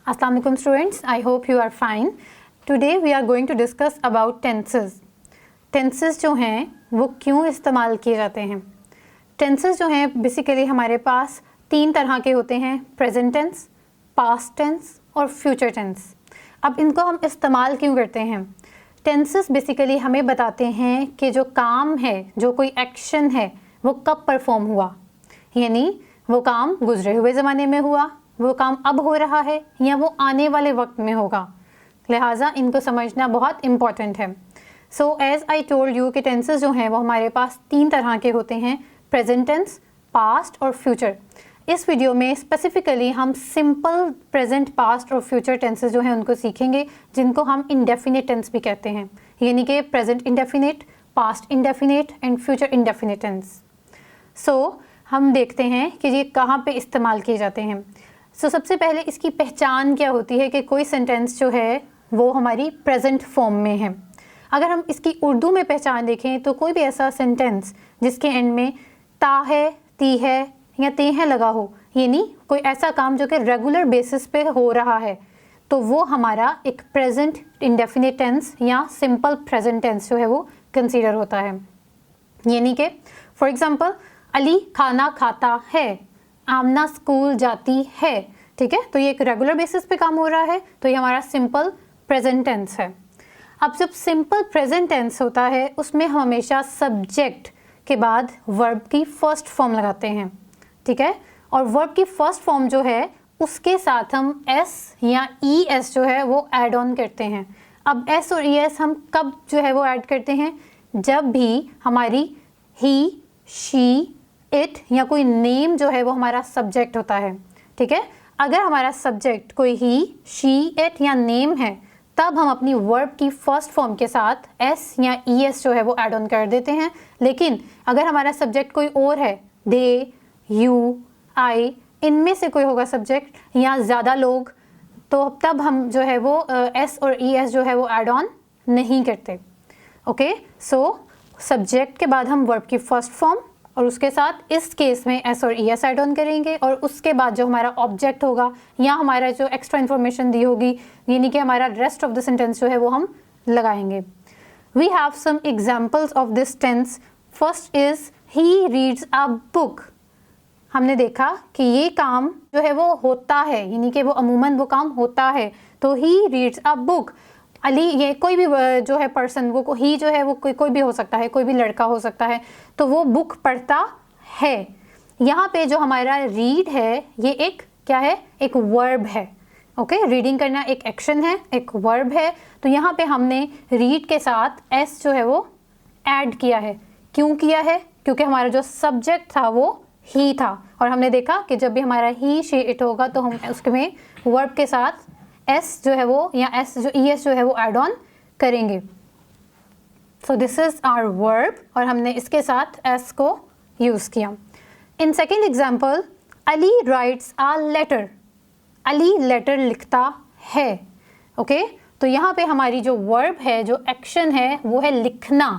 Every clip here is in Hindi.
Assalamualaikum students, I hope you are fine. Today we are going to discuss about tenses. Tenses जो हैं वो क्यों इस्तेमाल किए जाते हैं. Tenses जो हैं बेसिकली हमारे पास 3 तरह के होते हैं, प्रेजेंट टेंस, पास्ट टेंस और फ्यूचर टेंस. अब इनको हम इस्तेमाल क्यों करते हैं. टेंसेस बेसिकली हमें बताते हैं कि जो काम है, जो कोई एक्शन है, वो कब परफॉर्म हुआ, यानी वो काम गुजरे हुए ज़माने में हुआ, वो काम अब हो रहा है या वो आने वाले वक्त में होगा. लिहाजा इनको समझना बहुत इम्पॉर्टेंट है. So as I told you कि टेंसेस जो हैं वो हमारे पास 3 तरह के होते हैं, प्रेजेंट टेंस, पास्ट और फ्यूचर. इस वीडियो में स्पेसिफिकली हम सिंपल प्रेजेंट, पास्ट और फ्यूचर टेंसेस जो हैं उनको सीखेंगे, जिनको हम इंडेफिनिट टेंस भी कहते हैं, यानी कि present indefinite, past indefinite and future indefinite tense. So हम देखते हैं कि ये कहाँ पे इस्तेमाल किए जाते हैं. सो सबसे पहले इसकी पहचान क्या होती है कि कोई सेंटेंस जो है वो हमारी प्रेजेंट फॉर्म में है. अगर हम इसकी उर्दू में पहचान देखें तो कोई भी ऐसा सेंटेंस जिसके एंड में ता है, ती है या ते है लगा हो, यानी कोई ऐसा काम जो कि रेगुलर बेसिस पे हो रहा है, तो वो हमारा एक प्रेजेंट इंडेफिनिट टेंस या सिंपल प्रेजेंट टेंस जो है वो कंसीडर होता है. यानी कि फॉर एग्जांपल अली खाना खाता है, आमना स्कूल जाती है. ठीक है, तो ये एक रेगुलर बेसिस पे काम हो रहा है, तो ये हमारा सिंपल प्रेजेंट टेंस है. अब जब सिंपल प्रेजेंट टेंस होता है उसमें हम हमेशा सब्जेक्ट के बाद वर्ब की फर्स्ट फॉर्म लगाते हैं. ठीक है, और वर्ब की फर्स्ट फॉर्म जो है उसके साथ हम एस या ई एस जो है वो ऐड ऑन करते हैं. अब एस और ई एस हम कब जो है वो ऐड करते हैं, जब भी हमारी ही, शी, इट या कोई नेम जो है वो हमारा सब्जेक्ट होता है. ठीक है, अगर हमारा सब्जेक्ट कोई ही, शी, इट या नेम है, तब हम अपनी वर्ब की फर्स्ट फॉर्म के साथ एस या ई एस जो है वो ऐड ऑन कर देते हैं. लेकिन अगर हमारा सब्जेक्ट कोई और है, दे, यू, आई, इनमें से कोई होगा सब्जेक्ट या ज़्यादा लोग, तो तब हम जो है वो एस और ई एस जो है वो ऐड ऑन नहीं करते. ओके, सो सब्जेक्ट के बाद हम वर्ब की फर्स्ट फॉर्म और उसके साथ इस केस में एस और ई एस ऐड ऑन करेंगे, और उसके बाद जो हमारा ऑब्जेक्ट होगा या हमारा जो एक्स्ट्रा इन्फॉर्मेशन दी होगी, यानी कि हमारा रेस्ट ऑफ द सेंटेंस जो है वो हम लगाएंगे. We have some examples of this tense. First is he reads a book. हमने देखा कि ये काम जो है वो होता है, यानी कि वो अमूमन वो काम होता है, तो ही रीड्स अ बुक. अली, ये कोई भी जो है पर्सन, वो ही जो है वो कोई भी हो सकता है, कोई भी लड़का हो सकता है, तो वो बुक पढ़ता है. यहाँ पे जो हमारा रीड है ये एक क्या है, एक वर्ब है. ओके, रीडिंग करना एक एक्शन है, एक वर्ब है. तो यहाँ पे हमने रीड के साथ एस जो है वो ऐड किया है. क्यों किया है, क्योंकि हमारा जो सब्जेक्ट था वो ही था, और हमने देखा कि जब भी हमारा ही, शी, इट होगा तो हम उसमें वर्ब के साथ एस जो है वो या एस जो ई एस जो है वो ऐड ऑन करेंगे. So this is our verb, और हमने इसके साथ एस को यूज़ किया. In second example, Ali writes a letter. Ali letter लिखता है. ओके, तो यहाँ पे हमारी जो वर्ब है, जो एक्शन है, वो है लिखना.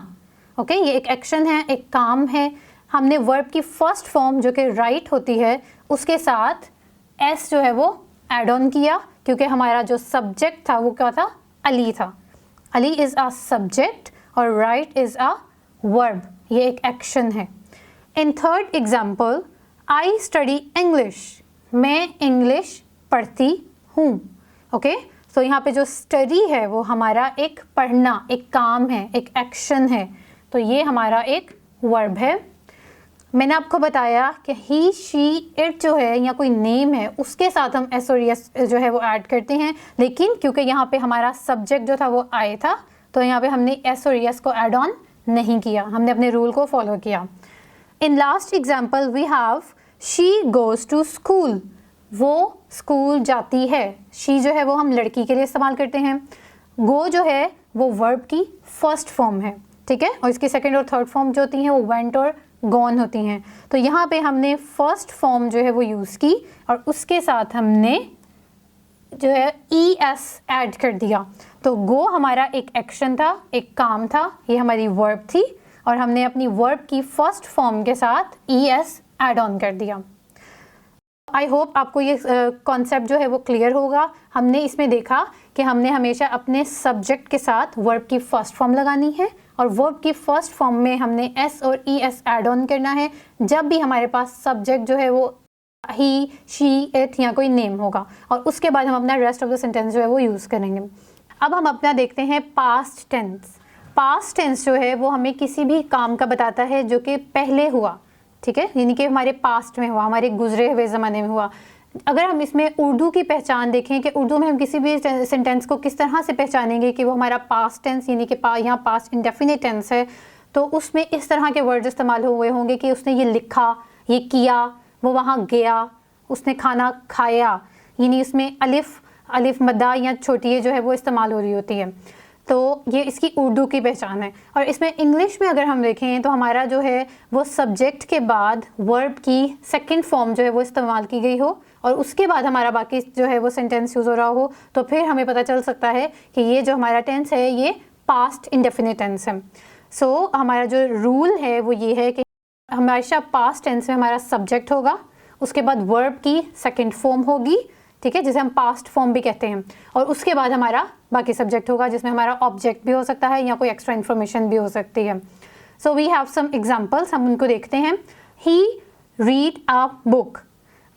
ओके, ये एक एक्शन है, एक काम है. हमने वर्ब की फर्स्ट फॉर्म जो कि राइट होती है उसके साथ एस जो है वो ऐड ऑन किया, क्योंकि हमारा जो सब्जेक्ट था वो क्या था, अली था. अली इज़ अ सब्जेक्ट और राइट इज़ अ वर्ब, ये एक एक्शन है. In third example, I study English. मैं इंग्लिश पढ़ती हूँ. ओके, सो यहाँ पे जो स्टडी है वो हमारा एक पढ़ना, एक काम है, एक एक्शन है, तो ये हमारा एक वर्ब है. मैंने आपको बताया कि ही, शी, इट जो है या कोई नेम है उसके साथ हम एस और एस जो है वो ऐड करते हैं, लेकिन क्योंकि यहाँ पे हमारा सब्जेक्ट जो था वो आई था, तो यहाँ पे हमने एस और एस को ऐड ऑन नहीं किया, हमने अपने रूल को फॉलो किया. In last example we have she goes to school. वो स्कूल जाती है. शी जो है वो हम लड़की के लिए इस्तेमाल करते हैं. गो जो है वो वर्ब की फर्स्ट फॉर्म है. ठीक है, और इसकी सेकेंड और थर्ड फॉर्म जो होती हैं वो वेंट और गॉन होती हैं. तो यहाँ पे हमने फर्स्ट फॉर्म जो है वो यूज़ की, और उसके साथ हमने जो है ई एस ऐड कर दिया. तो गो हमारा एक एक्शन था, एक काम था, ये हमारी वर्ब थी, और हमने अपनी वर्ब की फर्स्ट फॉर्म के साथ ई एस ऐड ऑन कर दिया. आई होप आपको ये कॉन्सेप्ट जो है वो क्लियर होगा। हमने इसमें देखा कि हमने हमेशा अपने सब्जेक्ट के साथ वर्ब की फर्स्ट फॉर्म लगानी है और वर्ब की फर्स्ट फॉर्म में हमने एस और ई एस ऐड ऑन करना है जब भी हमारे पास सब्जेक्ट जो है वो ही, शी, इट या कोई नेम होगा, और उसके बाद हम अपना रेस्ट ऑफ द सेंटेंस जो है वो यूज़ करेंगे। अब हम अपना देखते हैं पास्ट टेंस। पास्ट टेंस जो है वो हमें किसी भी काम का बताता है जो कि पहले हुआ, ठीक है, यानी कि हमारे पास्ट में हुआ, हमारे गुजरे हुए ज़माने में हुआ। अगर हम इसमें उर्दू की पहचान देखें कि उर्दू में हम किसी भी सेंटेंस को किस तरह से पहचानेंगे कि वो हमारा पास्ट टेंस यानी कि यहाँ पास्ट इंडेफिनिट टेंस है, तो उसमें इस तरह के वर्ड्स इस्तेमाल हुए होंगे कि उसने ये लिखा, ये किया, वो वहाँ गया, उसने खाना खाया, यानी उसमें अलिफ मद्दा या छोटी ये जो है वो इस्तेमाल हो रही होती है। तो ये इसकी उर्दू की पहचान है। और इसमें इंग्लिश में अगर हम देखें तो हमारा जो है वो सब्जेक्ट के बाद वर्ब की सेकंड फॉर्म जो है वो इस्तेमाल की गई हो और उसके बाद हमारा बाकी जो है वो सेंटेंस यूज़ हो रहा हो, तो फिर हमें पता चल सकता है कि ये जो हमारा टेंस है ये पास्ट इंडेफिनिट टेंस है। सो हमारा जो रूल है वो ये है कि हमेशा पास्ट टेंस में हमारा सब्जेक्ट होगा, उसके बाद वर्ब की सेकंड फॉर्म होगी, ठीक है, जिसे हम पास्ट फॉर्म भी कहते हैं, और उसके बाद हमारा बाकी सब्जेक्ट होगा जिसमें हमारा ऑब्जेक्ट भी हो सकता है या कोई एक्स्ट्रा इन्फॉर्मेशन भी हो सकती है। So we have some examples, हम उनको देखते हैं। He read a book.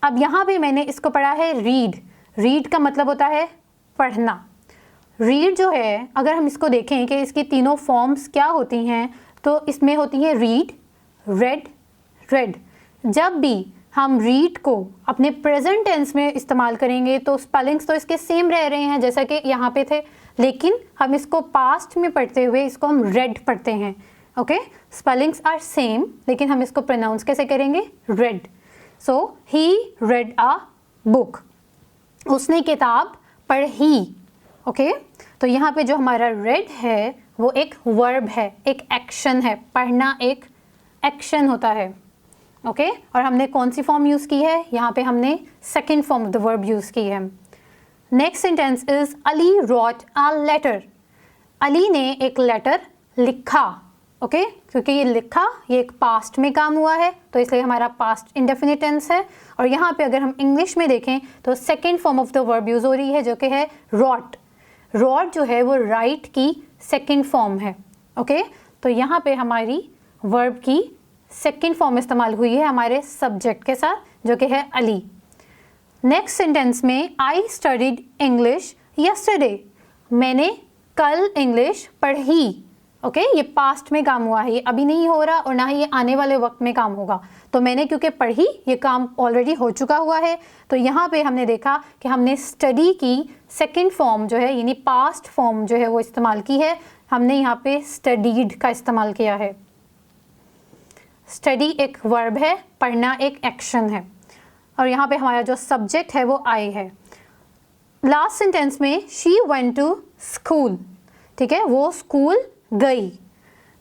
अब यहाँ पे मैंने इसको पढ़ा है रीड। रीड का मतलब होता है पढ़ना। रीड जो है अगर हम इसको देखें कि इसकी तीनों फॉर्म्स क्या होती हैं, तो इसमें होती है रीड, रेड, रेड। जब भी हम रीड को अपने प्रेजेंट टेंस में इस्तेमाल करेंगे तो स्पेलिंग्स तो इसके सेम रह रहे हैं जैसा कि यहाँ पे थे, लेकिन हम इसको पास्ट में पढ़ते हुए इसको हम रेड पढ़ते हैं। ओके, स्पेलिंग्स आर सेम लेकिन हम इसको प्रोनाउंस कैसे करेंगे, red. So he red a book, उसने किताब पढ़ी। ओके, तो यहाँ पे जो हमारा रेड है वो एक वर्ब है, एक एक्शन है। पढ़ना एक एक्शन होता है। ओके, और हमने कौन सी फॉर्म यूज़ की है, यहाँ पे हमने second form of the verb use की है। Next sentence is Ali wrote a letter. Ali ने एक लेटर लिखा। ओके, क्योंकि ये लिखा ये एक पास्ट में काम हुआ है तो इसलिए हमारा पास्ट इंडेफिनिट टेंस है। और यहाँ पे अगर हम इंग्लिश में देखें तो second form of the verb use हो रही है जो कि है रॉट। रॉट जो है वो राइट की सेकेंड फॉर्म है। ओके, तो यहाँ पे हमारी वर्ब की सेकेंड फॉर्म इस्तेमाल हुई है हमारे सब्जेक्ट के साथ जो कि है अली। नेक्स्ट सेंटेंस में आई स्टडीड इंग्लिश यस्टरडे। मैंने कल इंग्लिश पढ़ी। ओके, ये पास्ट में काम हुआ है, ये अभी नहीं हो रहा और ना ही ये आने वाले वक्त में काम होगा। तो मैंने क्योंकि पढ़ी, ये काम ऑलरेडी हो चुका हुआ है, तो यहाँ पे हमने देखा कि हमने स्टडी की सेकेंड फॉर्म जो है यानी पास्ट फॉर्म जो है वो इस्तेमाल की है। हमने यहाँ पे स्टडीड का इस्तेमाल किया है। स्टडी एक वर्ब है, पढ़ना एक एक्शन है, और यहाँ पे हमारा जो सब्जेक्ट है वो आई है। लास्ट सेंटेंस में शी वेंट टू स्कूल, ठीक है, वो स्कूल गई।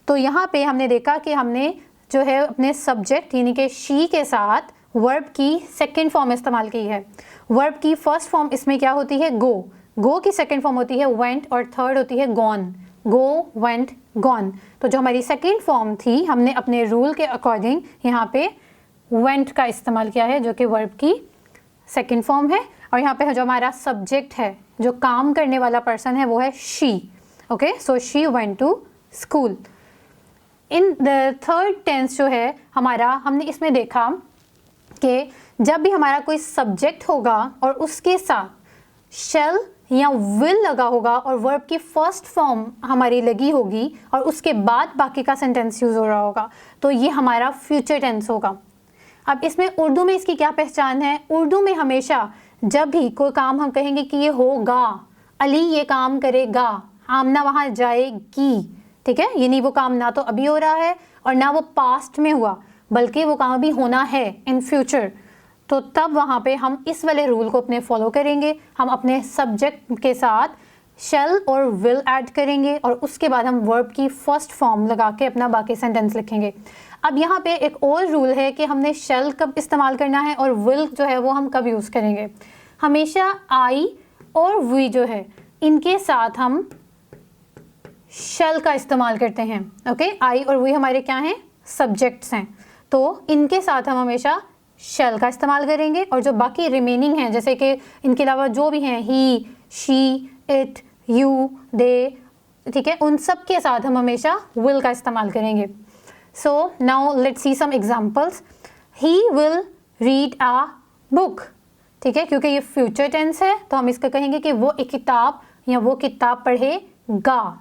तो यहाँ पे हमने देखा कि हमने जो है अपने सब्जेक्ट यानी कि शी के साथ वर्ब की सेकेंड फॉर्म इस्तेमाल की है। वर्ब की फर्स्ट फॉर्म इसमें क्या होती है, गो। गो की सेकेंड फॉर्म होती है वेंट और थर्ड होती है गॉन। गो, वेंट, गॉन। तो जो हमारी सेकेंड फॉर्म थी हमने अपने रूल के अकॉर्डिंग यहाँ पे वेंट का इस्तेमाल किया है जो कि वर्ब की सेकेंड फॉर्म है। और यहाँ पे जो हमारा सब्जेक्ट है, जो काम करने वाला पर्सन है, वो है she. Okay, so she went to school. In the third tense जो है हमारा, हमने इसमें देखा कि जब भी हमारा कोई सब्जेक्ट होगा और उसके साथ शेल या विल लगा होगा और वर्ब की फर्स्ट फॉर्म हमारी लगी होगी और उसके बाद बाकी का सेंटेंस यूज़ हो रहा होगा, तो ये हमारा फ्यूचर टेंस होगा। अब इसमें उर्दू में इसकी क्या पहचान है, उर्दू में हमेशा जब भी कोई काम हम कहेंगे कि ये होगा, अली ये काम करेगा, आमना वहाँ जाएगी, ठीक है, यानी वो काम ना तो अभी हो रहा है और ना वो पास्ट में हुआ, बल्कि वो काम अभी होना है इन फ्यूचर। तो तब वहाँ पे हम इस वाले रूल को अपने फॉलो करेंगे। हम अपने सब्जेक्ट के साथ शेल और विल ऐड करेंगे और उसके बाद हम वर्ब की फर्स्ट फॉर्म लगा के अपना बाकी सेंटेंस लिखेंगे। अब यहाँ पे एक और रूल है कि हमने शेल कब इस्तेमाल करना है और विल जो है वो हम कब यूज़ करेंगे। हमेशा आई और वी जो है इनके साथ हम शेल का इस्तेमाल करते हैं। ओके, आई और वी हमारे क्या हैं, सब्जेक्ट्स हैं, तो इनके साथ हम हमेशा शैल का इस्तेमाल करेंगे, और जो बाकी रिमेनिंग हैं जैसे कि इनके अलावा जो भी हैं ही, शी, इट, यू, दे, ठीक है, उन सब के साथ हम हमेशा विल का इस्तेमाल करेंगे। So now let's see some examples. He will read a book, ठीक है, क्योंकि ये फ्यूचर टेंस है तो हम इसका कहेंगे कि वो एक किताब या वो किताब पढ़ेगा।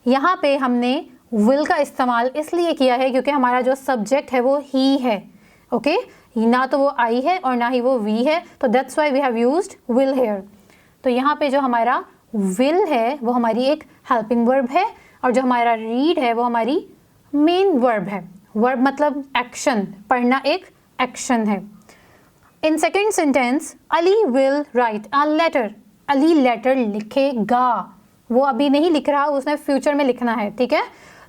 यहाँ पे हमने विल का इस्तेमाल इसलिए किया है क्योंकि हमारा जो सब्जेक्ट है वो ही है, ओके, ना तो वो आई है और ना ही वो वी है, तो that's why we have used will here. तो यहाँ पे जो हमारा विल है वो हमारी एक हेल्पिंग वर्ब है, और जो हमारा रीड है वो हमारी मेन वर्ब है। वर्ब मतलब एक्शन, पढ़ना एक एक्शन है। In second sentence, Ali will write a letter, Ali letter लिखेगा, वो अभी नहीं लिख रहा, उसने फ्यूचर में लिखना है, ठीक है।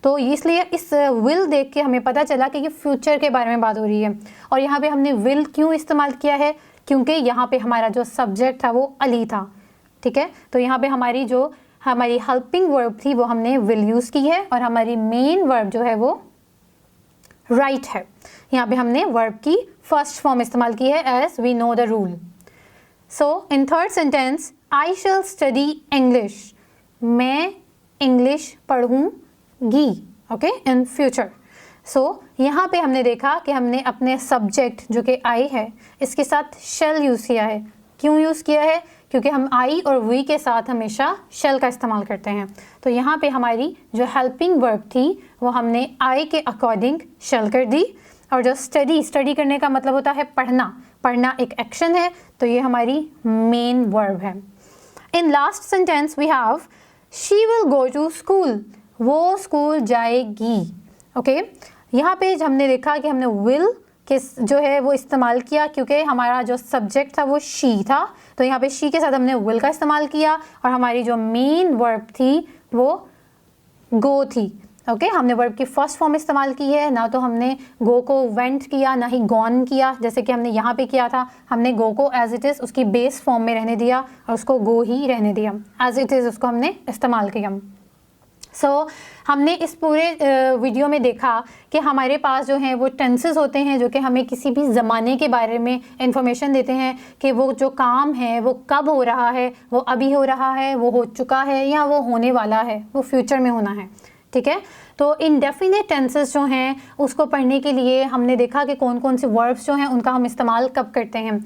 तो इसलिए इस विल देख के हमें पता चला कि ये फ्यूचर के बारे में बात हो रही है। और यहाँ पे हमने विल क्यों इस्तेमाल किया है, क्योंकि यहाँ पे हमारा जो सब्जेक्ट था वो अली था, ठीक है। तो यहाँ पे हमारी हेल्पिंग वर्ब थी वो हमने विल यूज़ की है, और हमारी मेन वर्ब जो है वो राइट है। यहाँ पे हमने वर्ब की फर्स्ट फॉर्म इस्तेमाल की है, as we know the rule. So in third sentence, I shall study English, मैं इंग्लिश पढ़ूंगी, ओके, इन फ्यूचर। सो यहाँ पे हमने देखा कि हमने अपने सब्जेक्ट जो कि आई है इसके साथ शैल यूज़ किया है। क्यों यूज़ किया है, क्योंकि हम आई और वी के साथ हमेशा शैल का इस्तेमाल करते हैं। तो यहाँ पे हमारी जो हेल्पिंग वर्ब थी वो हमने आई के अकॉर्डिंग शैल कर दी, और जो स्टडी करने का मतलब होता है पढ़ना एक एक्शन है, तो ये हमारी मेन वर्ब है। In last sentence we have she will go to school, वो स्कूल जाएगी, ओके। यहाँ पे हमने देखा कि हमने विल के जो है वो इस्तेमाल किया क्योंकि हमारा जो सब्जेक्ट था वो शी था, तो यहाँ पे शी के साथ हमने विल का इस्तेमाल किया, और हमारी जो मेन वर्ब थी वो गो थी, ओके। हमने वर्ब की फर्स्ट फॉर्म इस्तेमाल की है, ना तो हमने गो को वेंट किया ना ही गॉन किया जैसे कि हमने यहाँ पे किया था। हमने गो को एज इट इज़ उसकी बेस फॉर्म में रहने दिया और उसको गो ही रहने दिया, एज इट इज़ उसको हमने इस्तेमाल किया। सो हमने इस पूरे वीडियो में देखा कि हमारे पास जो हैं वो टेंसेस होते हैं जो कि हमें किसी भी ज़माने के बारे में इंफॉर्मेशन देते हैं कि वो जो काम है वो कब हो रहा है, वो अभी हो रहा है, वो हो चुका है, या वो होने वाला है, वो फ्यूचर में होना है, ठीक है। तो इंडेफिनिट टेंसेस जो हैं उसको पढ़ने के लिए हमने देखा कि कौन कौन से वर्ब्स जो हैं उनका हम इस्तेमाल कब करते हैं।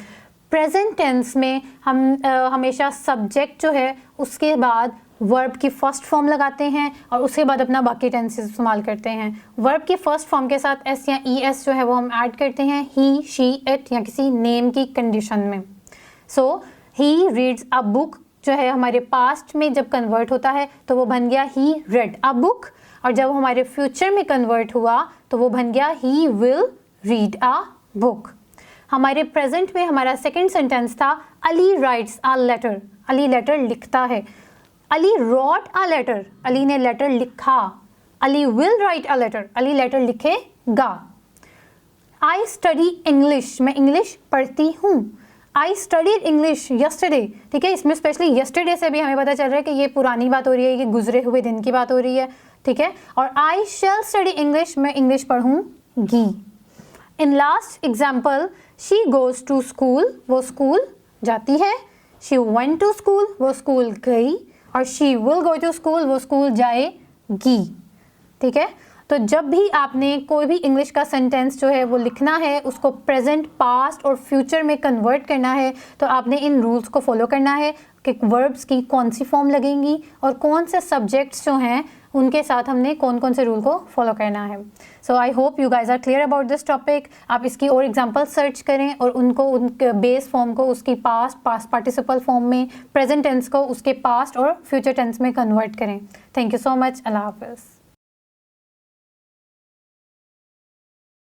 प्रेजेंट टेंस में हम हमेशा सब्जेक्ट जो है उसके बाद वर्ब की फर्स्ट फॉर्म लगाते हैं और उसके बाद अपना बाकी टेंसेस इस्तेमाल करते हैं। वर्ब की फर्स्ट फॉर्म के साथ एस या ई एस जो है वो हम ऐड करते हैं ही, शी, इट या किसी नेम की कंडीशन में। सो ही रीड्स अ बुक जो है हमारे पास्ट में जब कन्वर्ट होता है तो वो बन गया ही रेड अ बुक, और जब हमारे फ्यूचर में कन्वर्ट हुआ तो वो बन गया he will read a book. हमारे प्रेजेंट में हमारा सेकेंड सेंटेंस था Ali writes a letter, Ali letter लिखता है। Ali wrote a letter, Ali ने लेटर लिखा। Ali will write a letter, Ali letter लिखेगा। आई स्टडी इंग्लिश, मैं इंग्लिश पढ़ती हूँ। आई स्टडीड इंग्लिश यस्टरडे, ठीक है, इसमें स्पेशली यस्टरडे से भी हमें पता चल रहा है कि ये पुरानी बात हो रही है, ये गुजरे हुए दिन की बात हो रही है, ठीक है। और आई शैल स्टडी इंग्लिश, मैं इंग्लिश पढ़ूंगी। In last example, she goes to school, वो स्कूल जाती है। शी वेंट टू स्कूल, वो स्कूल गई। और she will go to school, वो स्कूल जाएगी, ठीक है। तो जब भी आपने कोई भी इंग्लिश का सेंटेंस जो है वो लिखना है, उसको प्रेजेंट, पास्ट और फ्यूचर में कन्वर्ट करना है, तो आपने इन रूल्स को फॉलो करना है कि वर्ब्स की कौन सी फॉर्म लगेंगी और कौन से सब्जेक्ट्स जो हैं उनके साथ हमने कौन कौन से रूल को फॉलो करना है। So I hope you guys are clear about this topic. आप इसकी और एग्जांपल सर्च करें और उनको उनके बेस फॉर्म को उसकी पास्ट पार्टिसिपल फॉर्म में, प्रेजेंट टेंस को उसके पास्ट और फ्यूचर टेंस में कन्वर्ट करें। Thank you so much. अल्लाह हाफिज़।